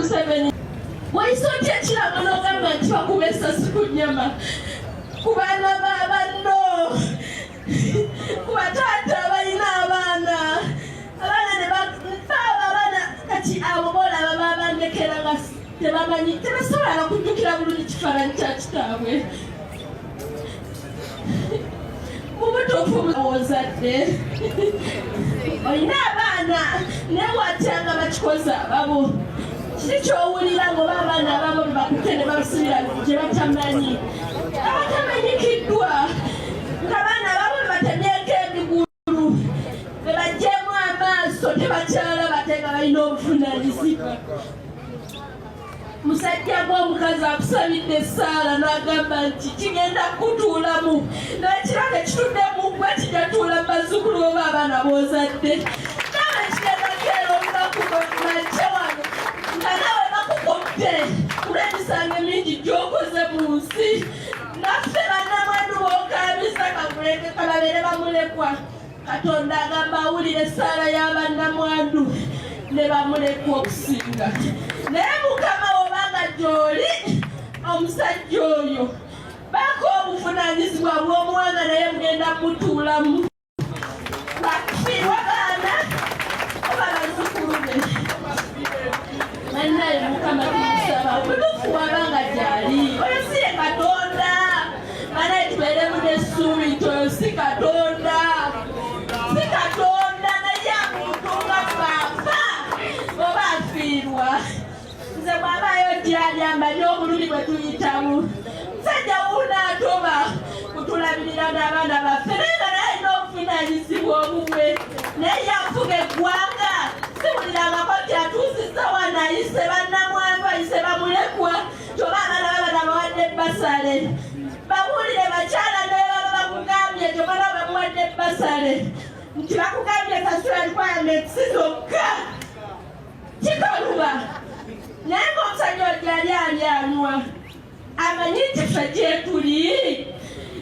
Museveni waisote kila monogama ntibakumesa siku nyama kubana babano kubatata balina abaana ne abana kati abo bola babandekera nga tebamanyi tebasobola kujjukira bulungi kifaananyi kya kitaabwe mubutuufu ozadde olina abaana naye watyanga bakikoze ababo kiri kyowulira ngoba abaana ababo bebakutte ne babasibira gye batamanyi abatamanyikiddwa ng'abaana ababo bebatemyeko emigulu bebaggyemu amaaso tebakyalaba te nga balina obuvunaanyizibwa musajja gw'omukazi akusabidde essaala n'agamba nti kigenda kutuulamu naye kiranga kitudde mu ggwe kijatuula bazzukulu oba abaana b'ozadde nawe kigenda keera olunaku majje wano nga nawe bakukubbe kulw'emisango emingi gy'okoze mu nsi naffe bannamwandu b'okaabisa kakuleke kababeere bamulekwa Katonda agamba awulira essaala y'abannamwandu ne bamulekwa okusinga naye Mukama obanga gy'oli omusajja oyo baako obuvunaanyizibwa bw'omuwanga naye mugenda mutuulamu bakufiirwa baana oba bazzukulu be bannaye Mukama tumusaba obutuufu wabanga gy'ali oyo si ye Katonda banaye tubeeremu n'essuubi nti oyo si Katonda naye amuntu nga bw'afa oba afiirwa nze bw'abaayo gy'ali amanyi obulumi bwe tuyitamu musajja wuunaatoba kutulabirira n'abaana baffe naye nga naye alina obuvunaanyizibwa obubwe naye yafuga eggwanga siwulirangako nti atuusizza wano ayise bannamwandu ayise bamulekwa kyoba abaana babana bawadde ebbasale bawulire bakyala naye baba bakugambye kyoba nabo bamuwadde ebbasale nti bakugambye kasula requirements zokka kikaluba naye ng'omusajja oyo yali alyanywa amanyi nti ffe gyetuli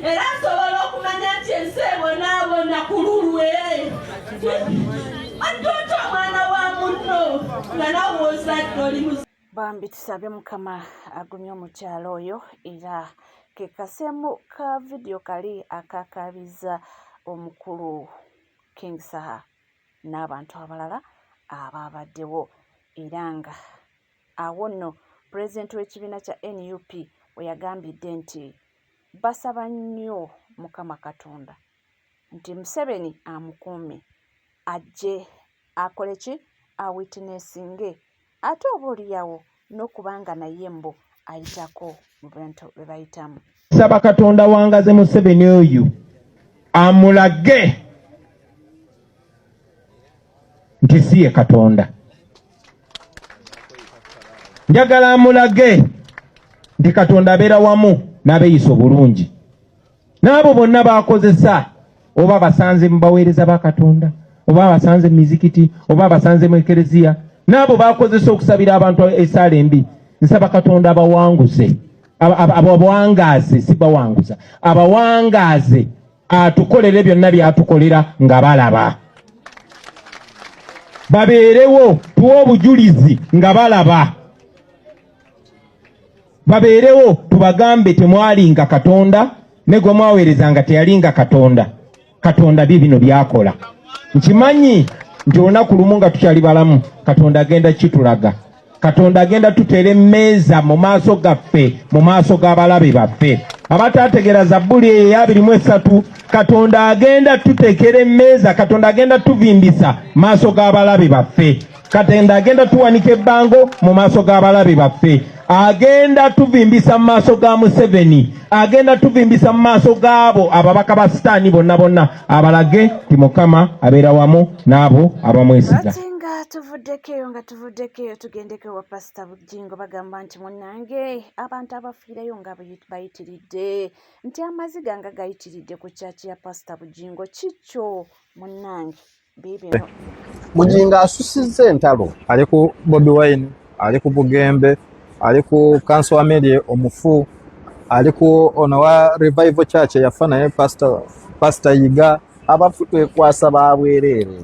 era asobola okumanya nti ensi ebonaabona ku lulwe atoota omwana wa munno nga nawe ozadde oli bambi tusabe Mukama agumye omukyalo oyo era kekaseemu ka vidiyo kali akakabiza omukulu King Saha n'abantu abalala abaabaddewo era nga awo nno pulezidenti w'ekibiina kya NUP we yagambidde nti basaba nnyo Mukama Katonda nti Museveni amukuume ajje akole ki awitnessinge ate oba oliyawo n'okubanga naye mbo ayitako mu bintu bye bayitamu. Saba Katonda wangaze Museveni oyo amulage nti si ye Katonda. Njagala amulage nti Katonda abeera wamu n'abeeyisa obulungi. N'abo bonna bakozesa oba basanze mu baweereza ba Katonda oba basanze mu mizikiti oba basanze mu ekereziya n'abo bakozesa okusabira abantu esaala embi. Nsaba Katonda abawanguze abawangaze si bawanguza abawangaze atukolere byonna byatukolera nga balaba. Babeerewo tuwe obujulizi nga balaba. Babeerewo tubagambe temwalinga Katonda ne gwe mwaweerezanga teyalinga Katonda. Katonda bino byakola. Nkimanyi nti olunaku lumu nga tukyali balamu Katonda agenda kitulaga. Katonda agenda tuteera emmeeza mu maaso gaffe mu maaso g'abalabe baffe. Abataategeera Zabbuli eya 23 Katonda agenda tuteekera emmeeza. Katonda agenda tuvimbisa maaso g'abalabe baffe. Katonda agenda tuwanika ebbango mu maaso g'abalabe baffe. Agenda tuvimbisa mu maaso ga Museveni. Agenda tuvimbisa mu maaso gaabo ababaka ba sitaani bonna bonna abalage ti Mukama abeera wamu n'abo abamwesiga. Tuvuddekeyo tugendeko wa Pastor Bujingo bagamba nti munnange abantu abafiirayo nga bayitiridde nti amaziga nga gayitiridde ku kyaki ya Pastor Bujingo kikyo munnange bibino. Bujingo asusizza entalo ali ku Bobi Wine ali ku Bugembe ali ku Council Amelie omufu ali ku ono wa Revival Church yafa naye Pastor Yiga abafu twekwasa babwerere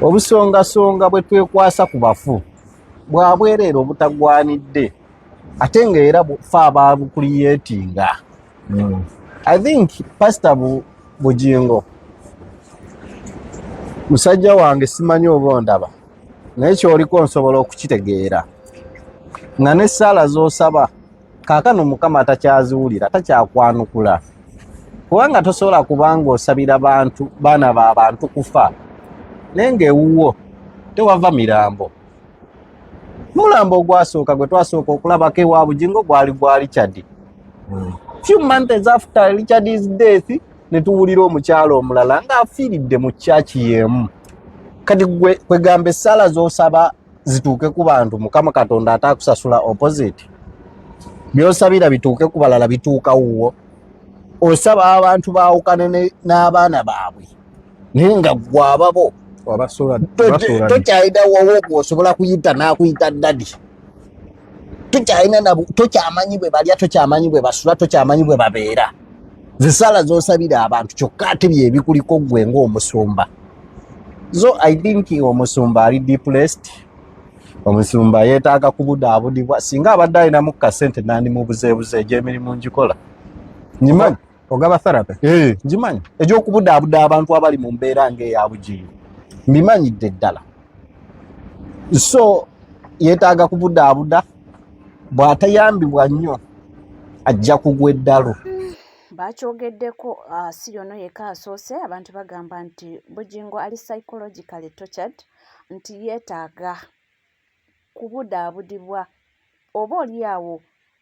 obusonga bwe twekwasa ku bafu bwabwerera obutagwanidde ate ng'era fa ababukuliyetinga. I think Pastor Bujingo musajja wange simanyi oba ndaba naye kyoliko nsobola okukitegeera nga n'essaala z'osaba kaakano Mukama takyaziwulira takyakwanukula kubanga tosobola kubanga osabira bantu baana b'abantu kufa naye ng'ewuwo tewava mirambo. Mulambo ogwasooka gwe twasooka okulabako ewa Bujingo gwali gwa Richard. Few months after Richard's death ne tuwulira omukyalo omulala ng'afiiridde mu chaachi y'emu. Kati kwegamba essaala z'osaba zituuke ku bantu Mukama Katonda ataakusasula opposite. By'osabira bituuke ku balala bituuka wuwo. Osaba abantu baawukane n'abaana baabwe naye nga gwababo tokyalina wowo gwosobola kuyita n'akuyita ddadi. Tokyamanyi bwe balya, tokyamanyi bwe basula, tokyamanyi bwe babeera. Zisala z'osabira abantu kyokka ate byebikuliko ggwe ng'omusumba. So I think omusumba ali depressed. Omusumba yeetaaga kubudaabudibwa singa abadde alinamu kasente nandi mu buzeebuze egy'emirimu ngikola. Njimanyi ogaba therapy? Njimanyi egy'okubudaabuda abantu abali mu mbeera ng'eya Bujingo mbimanyidde ddala. So yeetaaga kubudaabuda bw'atayambibwa nnyo ajja kugwa eddalu. Bakyogeddeko si yono yeka asoose abantu bagamba nti Bujingo ali psychologically tortured nti yeetaaga kubudaabudibwa oba oliawo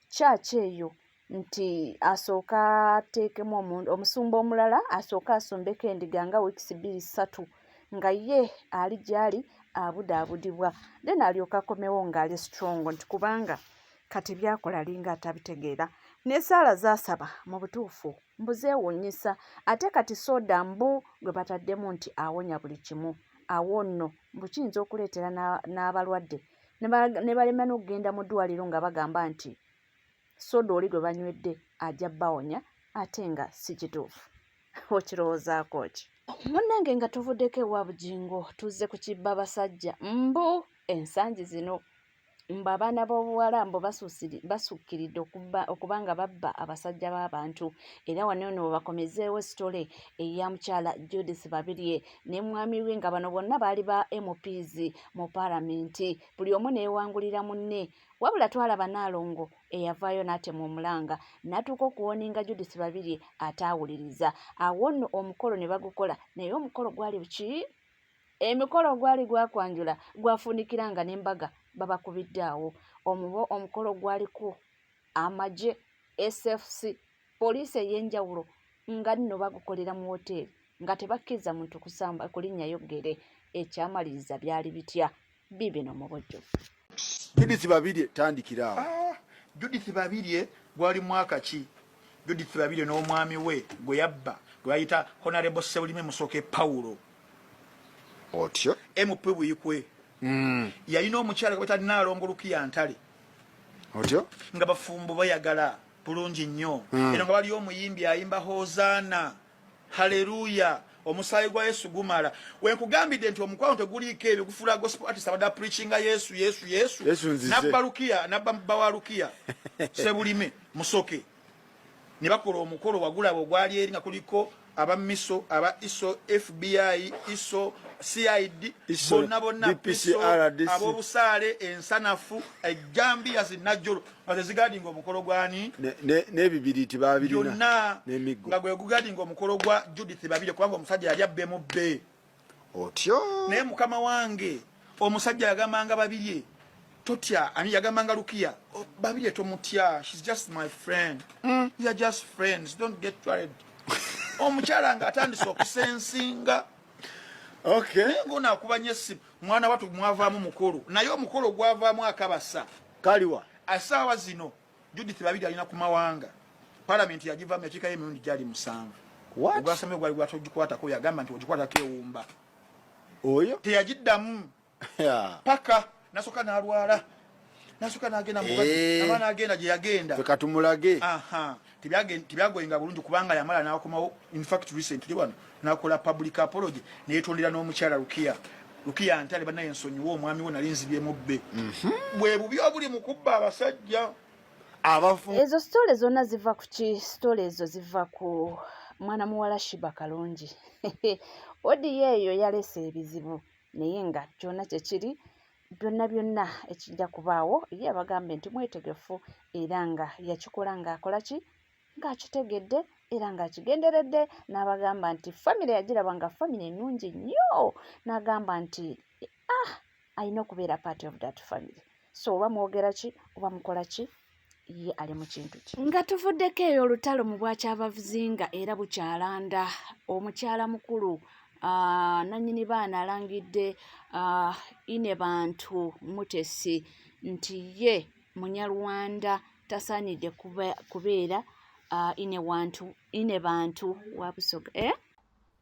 kyaki eyo nti asooka ateekemu omusumba omulala asooka asombeko endiga nga weeks 2-3 nga ye ali gyali abudaabudibwa then alyoka akomewo ng'ali strong nti kubanga kati byakola linga atabitegeera n'essaala zaasaba mu butuufu mbuzeewuunyisa ate kati soda mbu gwe bataddemu nti awonya buli kimu awo nno bukiyinza okuleetera n'abalwadde ne balema n'okugenda mu ddwaliro nga bagamba nti soda oli gwe banywedde ajja bawonya ate nga si kituufu. Okirowoozaako ki? Munnange nga tuvuddeko ewa Bujingo tuzze ku kibba basajja mbu ensangi zino mbu abaana b'obuwala mbu basukkiridde okubanga babba abasajja b'abantu era wano eno bakomezeewo sitole eya mukyala Judith Babirye ne mwami we nga bano bonna baali ba MPs mu paalamenti buli omu neewangulira munne wabula twalaba Naalongo eyavaayo n'atema omulanga n'atuuka okuwoninga Judith Babirye ataawuliriza awo nno omukolo ne bagukola naye omukolo gwali buki? Emikolo gwali gwakwanjula gwafunikiranga n'embaga babakubidde awo omukolo gwaliko amagye SFC poliisi ey'enjawulo nga nno bagukolera mu woteeri nga tebakkiriza muntu kusamba kulinnyayo ggere ekyamaliriza byali bitya bibino mu bujjuvu. Judith Babirye tandikira awo. Judith Babirye gwali mwaka ki? Judith Babirye n'omwami we gwe yabba gwe bayita Honorable Sebulime Musoke Paulo. Otyo MP buyikwe. Yalina omukyala gwe bayita Naalongo Lukiya Ntale. Otyo nga bafumbo bayagala bulungi nnyo. Era nga bali omuyimbi ayimba Hozana Haleluya omusaayi gwa Yesu gumala. Wenkugambidde nti omukwano teguliiko ebyo gufula gospel artist abada preachinga Yesu. Nabba Lukiya nabba bawa Lukiya Sebulime Musoke ne bakola omukolo wagulabo gwali eri nga kuliko aba miso aba ISO FBI ISO CID bonna DPCR abo busaale ensanafu ejambi azinajjolo azigadinga omukolo gwani ne bibiriti babirina n'emiggo nga gwe gugadinga omukolo gwa Judith Babirye kubanga omusajja yali abbe mu bbe. Otyo naye mukama wange omusajja yagambanga Babirye totya ani yagambanga Lukiya Babirye tomutya, she's just my friend. We are just friends, don't get worried. Omukyala nga atandise okusensinga. Okay. Ngona akubanye simu mwana watu mwavaamu mukolo naye omukolo gwavaamu akabasa kaliwa asawa zino Judith Babirye alina ku mawanga parliament yagivaamu yakika y'emirundi gyali 7. Ogwasembe gwali gwatogikwatako yagamba nti ogikwatako ewumba oyo teyagiddamu paka nasoka n'alwala nasoka n'agenda mubazi abaana agenda gye yagenda fekatumulage tibyagoyenga bulungi kubanga yamala n'akomawo in fact recently wano nakola public apology neyetondera n'omukyala Lukiya Lukiya Ntale banaye nsonyiwa omwami wo nali nzibyemu bbe bwe bubi obuli mu kubba abasajja abafu ezo stole zonna ziva ku ki stole ezo ziva ku mwana muwala Shiba Kalungi odi yeeyo yalese ebizibu naye nga kyonna kyekiri byonna ekijja kubaawo ye abagambe nti mwetegefu era nga yakikola ng'akola ki ng'akitegedde era ng'akigenderedde n'abagamba nti famire yagiraba nga famire ennungi nnyo n'agamba nti alina okubeera part of that family so oba mwogera ki oba mukola ki ye ali mu kintu ki nga tuvuddeko eyo olutalo mu Bwakyavavuzinga era bukyalanda omukyala mukulu nannyini baana alangidde ine bantu Mutesi nti ye Munyarwanda tasaanidde kubeera ine bantu wa Busoga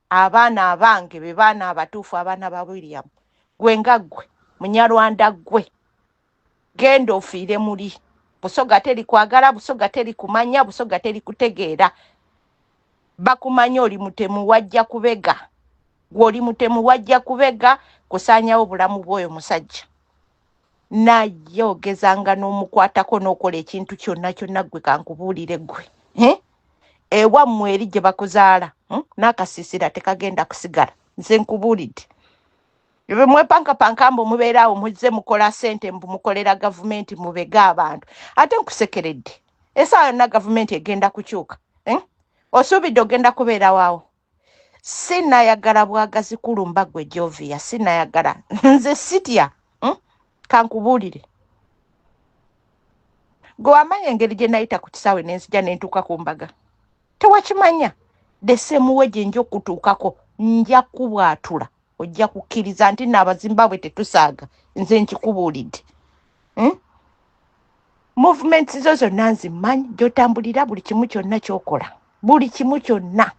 abaana abange be baana abatuufu abaana ba William gwe nga ggwe Munyarwanda ggwe genda ofiire muli Busoga teri kwagala Busoga teri kumanya Busoga teri kutegeera bakumanya oli mutemu wajja kubega gw'oli mutemu wajja kubega kusaanyawo bulamu bw'oyo musajja naye ogezanga n'omukwatako n'okola ekintu kyonna ggwe kankubuulire ggwe ewammwe eri gye bakuzaala n'akasiisira tekagenda kusigala nze nkubuulidde bwe mwepankapanka mbu mubeeraawo muzze mukola ssente mbu mukolera gavumenti mubega abantu ate nkusekeredde essaawa yonna gavumenti egenda kukyuka osuubidde ogenda kubeerawaawo sinayagala bwagazi kulumba gwe Jovia sinayagala nze sitya kankubuulire gwe wamanya engeri gye nayita ku kisaawe n'enzija n'entuuka ku mbaga tewakimanya desemuwe gye nja okutuukako nja kubwatula ojja kukkiriza nti n'Abazimbabwe tetusaaga nze nkikubuulidde movements zo zonna nzimanyi gy'otambulira buli kimu kyonna ky'okola buli kimu kyonna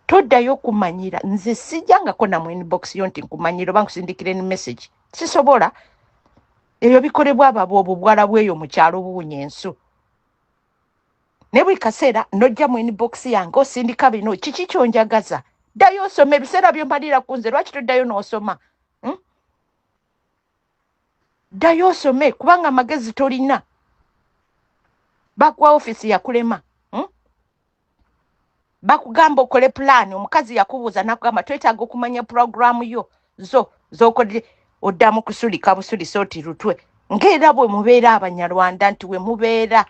toddayo kumanyira nze sijjangako namu inbox yo nti nkumanyira oba nkusindikire ne message sisobola ebyo bikolebwa ababo obubwala bw'eyo mu kyalo buwunya ensu ne buli kaseera nojja mu inbox yange osindika bino kiki kyonjagaza ddayo osoma ebiseera by'ombalira ku nze lwaki toddayo n'osoma ddayo osome kubanga amagezi tolina bakuwa ofisi yakulema bakugamba okole plan omukazi yakubuuza nakugamba twetaaga okumanya programu yo z'okodde oddamu kusulika busulisa oti lutwe ng'era bwe mubeera Abanyarwanda nti we mubeera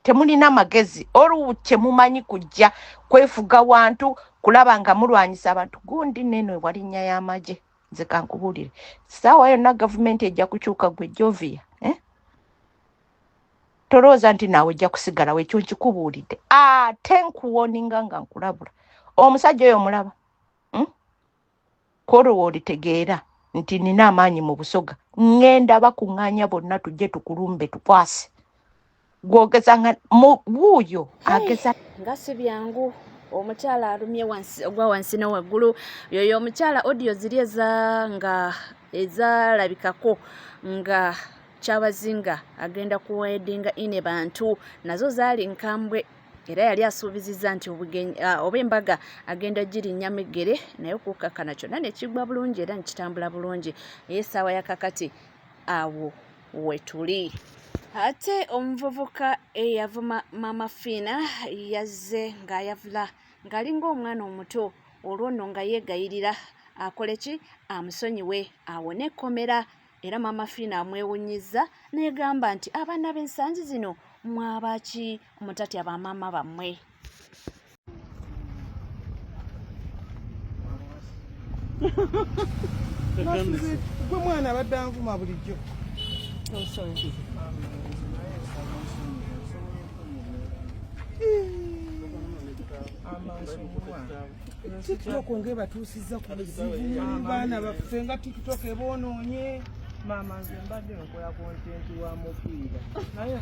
temulina magezi oluwu temumanyi kujja kwefuga wantu kulaba nga mulwanyisa abantu gundi neno ewalinnya y'amagye nze kankubuulire ssaawa yonna gavumenti ejja kukyuka gwe Jovia tolowooza nti naawe ojja kusigalawo ekyo nkikubuulidde ate nkuwoninga nga nkulabula omusajja oyo omulaba kolowa olitegeera nti nina amaanyi mu Busoga ngenda bakuŋŋaanya bonna tujje tukulumbe tukwase gwogezanga wuuyo ageza nga si byangu omukyala alumye ogwa wansi ne waggulu yoyo omukyala audio ziri ezalabikako nga Kyabazinga agenda kuwedinga ine bantu nazo zaali nkambwe era yali asuubizizza nti oba embaga agenda girinnya meggere naye okukkakana kyonna ne kigwa bulungi era nekitambula bulungi essaawa yakakati awo wetuli ate omuvubuka eyavuma Mama Fiina yazze ng'ayavula ng'alinga omwana omuto olwo nno nga yeegayirira akole ki amusonyiwe awone ekkomera era Mama Fiina amwewunyizza n'egamba nti abaana b'ensangi zino mwabaki mutatya bamaama bammwe gwe mwana abadde anvuma bulijjo TikTok ngebatuusizza ku buzibu baana baffe nga TikTok eboonoonye maama nze mbadde nkola kontenti wa mupiira naye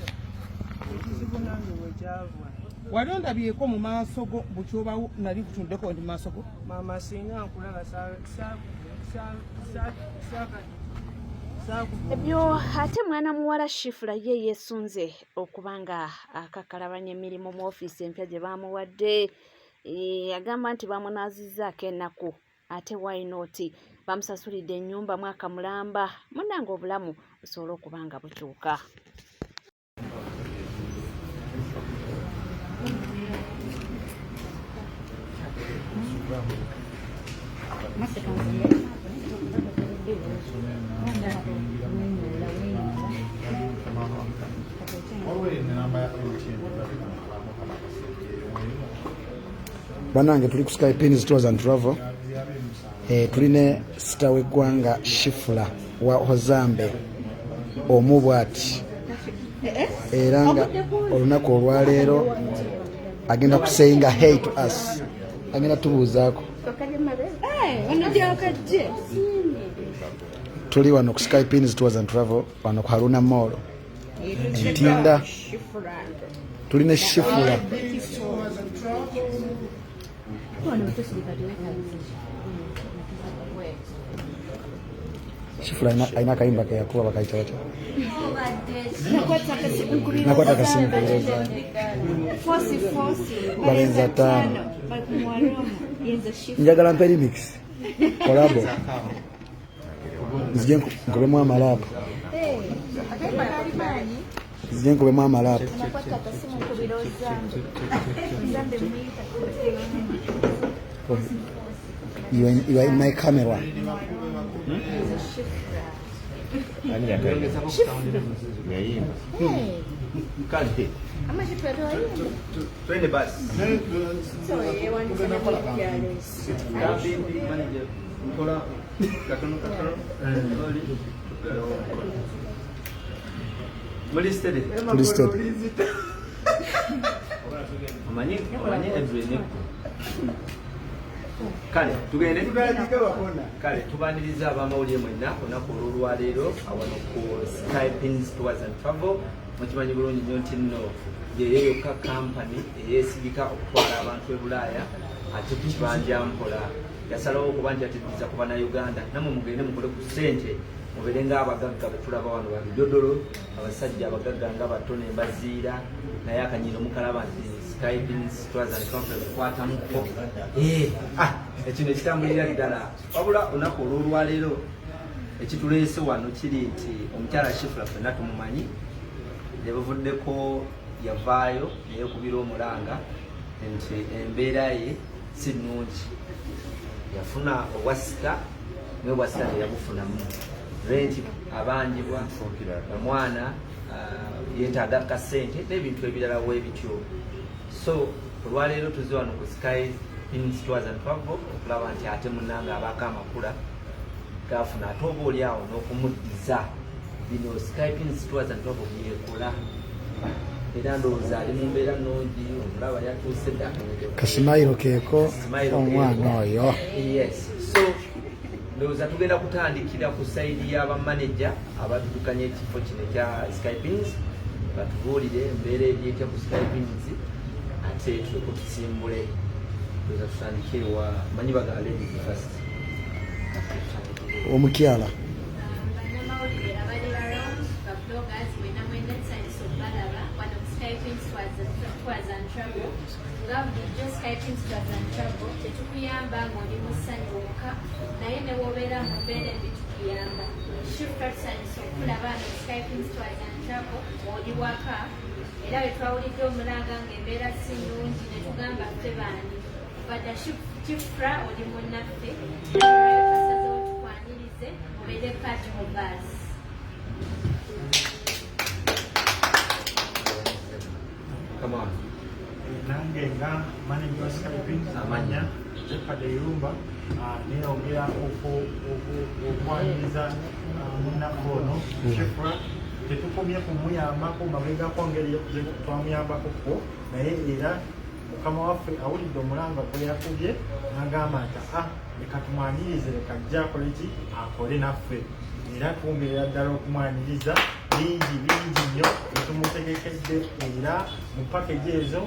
ekizibu nange wekyava wali ondabyeko mu maaso go bukyoba nali kutuddeko ndi maaso go maama singa nkulaba ebyo ate mwana muwala Shifula ye yeesunze okuba nga akakalabanya emirimu mu ofiisi empya gye baamuwadde agamba nti bamunaazizzaako ennaku ate why not bamusasulidde ennyumba mwaka mulamba munnange obulamu busobola okuba nga bukyuka. Banange tuli ku Sky Pins Tours and Travel. Tuline sita w'eggwanga Shifula wa Hozambe omubwati era nga olunaku olwaleero agenda kuseyinga hey to us, agenda tubuuzaako. Tuli wano ku Sky Pins Tours and Travel wano ku Haruna Mall Ntinda, tuline Shifula. Shifula aina kaimba ke yakuwa bakaita wata nakwata kasimu kuweza balenza tano njagala mpe remix kolabo nzije nkubemu amalapu You are in my camera. Kale tugende kale tubaniriza abamawulire mwenna olunaku olwaleero awano ku Sky Pins Tours and Travel. Mukimanyi bulungi nnyo nti nno yeyo yokka kampani eyeesigika okutwala abantu e Bulaaya ate ku kibanja mpola yasalawo okuba nti atiddiza ku bannayuganda nammwe mugende mukole ku ssente mubeere ng'abagagga be tulaba wano babidodolo abasajja abagagga nga batono embaziira naye akanyiro mukalaba nti Sky Pins Tours and Travel kwatamuko ekino ekitambulira ddala wabula olunaku olw'olwaleero ekituleese wano kiri nti omukyala Shifula ffenna tumumanyi ne bavuddeko yavaayo neyekubira omulanga nti embeera ye si nnungi, yafuna obwasika naye obwasika teyabufunamu renti abanjibwa omwana yeetaaga kasente n'ebintu ebirala w'ebityo. So olwaleero tuze wano ku Sky Pins Tours and Travel okulaba nti ate munnanga abaako amakula gafuna ate oba oli awo n'okumuddiza bino Sky Pins Tours and Travel byekola era ndowooza ali mu mbeera nnungi omulaba yatuuse dda kasimayiro keeko omwana oyo. Yes, so ndowooza tugenda kutandikira ku sayidi y'abamaneja abaddukanya ekifo kino ekya Sky Pins batubuulire embeera ebyetya ku Sky Pins ate tuleko tusimbule ndowooza tutandikire wa manyi bagala ladies first omukyala tetukuyamba ng'oli musanyuka naye ne wobeera mu mbeera embi tukuyamba. Shifula tusanyusa okulaba nga Sky Pins Tours and Travel oli waka era bwe twawulidde omulanga ng'embeera si nnungi ne tugamba ffe baani bada Shifula oli munnaffe tusazewo tukwanirize obeere kati mu baasi. Come on. Nange nga manager wa Sky Pins amanya Jepade Irumba neyongera okwaniriza munnaffe ono Shifula. Tetukomye kumuyambako mabegako ngeri twamuyambako ko naye era mukama waffe awulidde omulanga gwe yakubye n'agamba nti leka tumwanirize leka ajja akole ki akole naffe era twongerera ddala okumwaniriza bingi nnyo etumutegekedde era mu pakeji ezo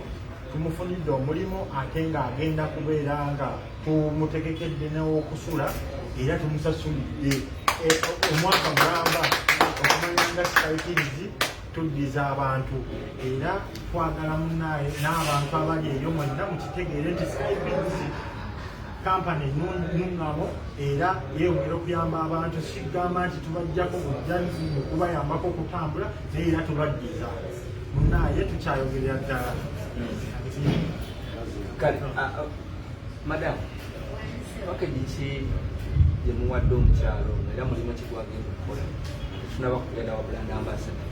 tumufunidde omulimu ate ng'agenda kubeera nga tumutegekedde n'okusula era tumusasulidde omwaka mulamba okumanya nga Sky Pins tuddiza abantu era twagala munnaye n'abantu abali eyo mwenna mukitegeere nti Sky Pins kampani nungamo era yeeyongera okuyamba abantu sigamba nti tubajjako bujjanzi mu kubayambako okutambula naye era tubaddiza munaye tukyayogerera ddala kale madam package ki gye muwadde omukyalo era mulimu kigwagenda okukola tunaba kugenda wa brand ambassador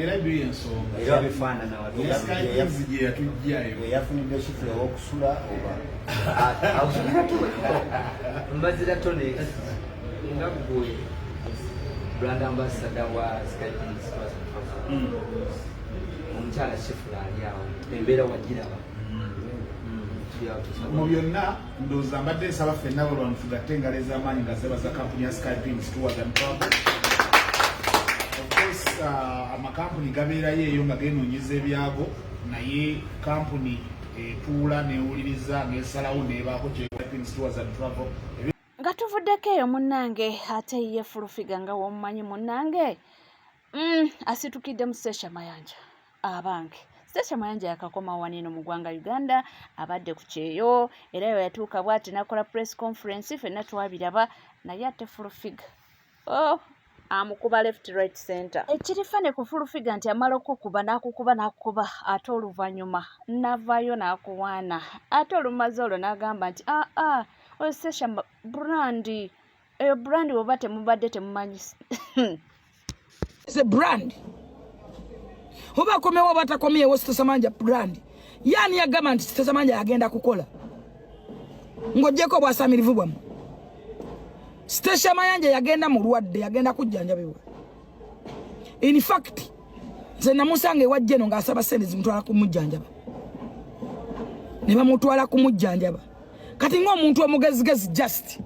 era byo ensonga era bifaanana watuyafunidde yatujjayo yafunidde kifula okusula oba mbazira tone nga gwe brand ambassador wa Skypins omukyala kifula ali awo embeera wagiraba mu byonna ndowooza mbadde nsaba ffenna balwantu tugatte engalo ez'amaanyi nga zebaza kampuni ya Skypins Tours and Travel. Of course amakampuni gabeerayo eyo nga geenoonyeza ebyago naye kampuni etuula neewuliriza n'esalawo neebaako Skypins Tours and Travel. Nga tuvuddeko eyo munnange ate ye Fulufiga nga womumanyi munnange asitukidde mu Sesha Mayanja abange Sesha Mayanja yakakoma wanino mu ggwanga Uganda abadde ku kyeyo era yo yatuuka bw'ati nakola press conference ffenna twabiraba naye ate Fulufiga amukuba left right center ekirifane ku Fulufiga nti amala okukuba n'akukuba ate oluvannyuma navaayo n'akuwaana ate olumaze olwo n'agamba nti oyo Sesha brandi eyo brandi oba temubadde temumanyi brand oba komewo oba takomyewo Sitesa Mayanja brand yani yagamba nti Sitesa Mayanja agenda kukola ng'oggyeko obwasamirivu bwamu Sitesa Mayanja yagenda mulwadde yagenda kujjanjabibwa in fact nze namusanga ewa Jeno ng'asaba sente zimutwala kumujjanjaba ne bamutwala kumujjanjaba kati ng'omuntu omugezigezi just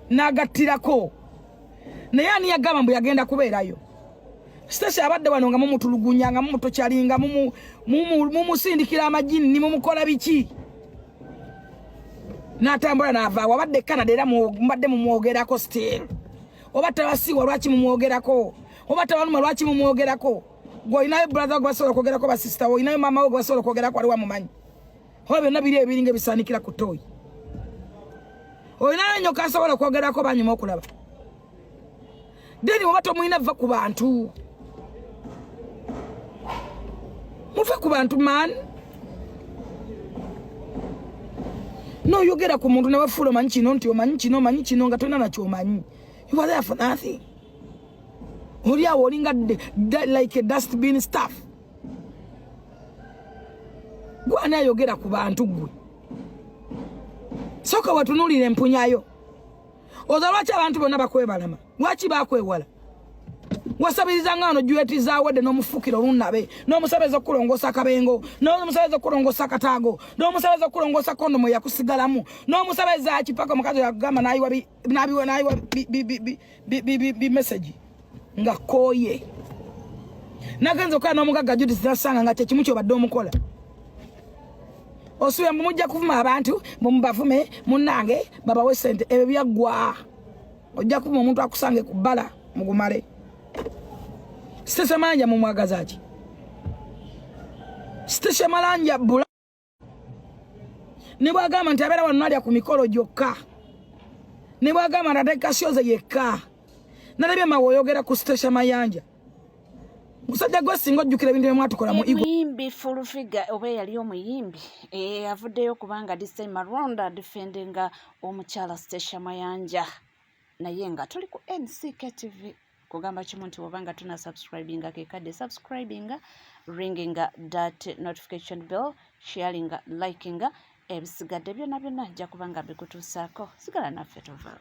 n'agattirako naye ani yagamba mbu yagenda kubeerayo Sitesa abadde wano nga mumutulugunya nga mumutokyalinga mumusindikira amajini ni mumukola biki n'atambula n'avaawo abadde Canada era mbadde mumwogerako still oba tabasiiwa lwaki mumwogerako oba tabaluma lwaki mumwogerako gwe olinayo brother gwe basobola okwogerako basisita olinayo mama we gwe basobola okwogerako wali wamumanyi oba byonna biri ebiringa ebisaanikira ku ttooyi olinayo nnyo kasobola okwogerako banyuma okulaba deni oba tomulina va ku bantu muve ku bantu man no yogera ku muntu nabafuula omanyi kino nti omanyi kino nga tolina nakyo omanyi you are there for nothing oli awo olinga like a dustbin stuff gwani ayogera ku bantu gwe soka watunuulira empunyayo oza lwaki abantu bonna bakwebalama lwaki bakwewala wasabiriza ngano jueti zawedde n'omufukiro lunnabe n'omusabeza okulongosa akabengo n'omusabeza okulongosa akataago n'omusabeza okulongosa kondomo yakusigalamu n'omusabeza kipaka mukazi yakugamba nayiwa message nga koye nagenza okukola n'omugagga Judith nasanga nga kyekimu kyobadde omukola osuubira mbu mujja kuvuma abantu mumubavume munnange babawe sente ebyo byaggwa ojja kuvuma omuntu akusange ku bbala mugumale Sitesa Mayanja mumwagaza ki Sitesa Mayanja bula ne bwagamba nti abeera wano nalya ku mikolo gyokka ne bwagamba ntateka syoze yekka nalabye mawoyogera ku Sitesa Mayanja musajja gwe singa ojjukira ebintu byemwatukola mu muyimbi Fulufiga oba yali omuyimbi avuddeyo kubanga this time around defendinga omukyala Sitesa Mayanja naye nga tuli ku NCK TV kugamba kimu nti obanga tuna subscribinga kekadde subscribinga ringinga that notification bell sharinga likinga ebisigadde byonna byonna ajja kubanga bikutuusaako sigala naffe tovaawo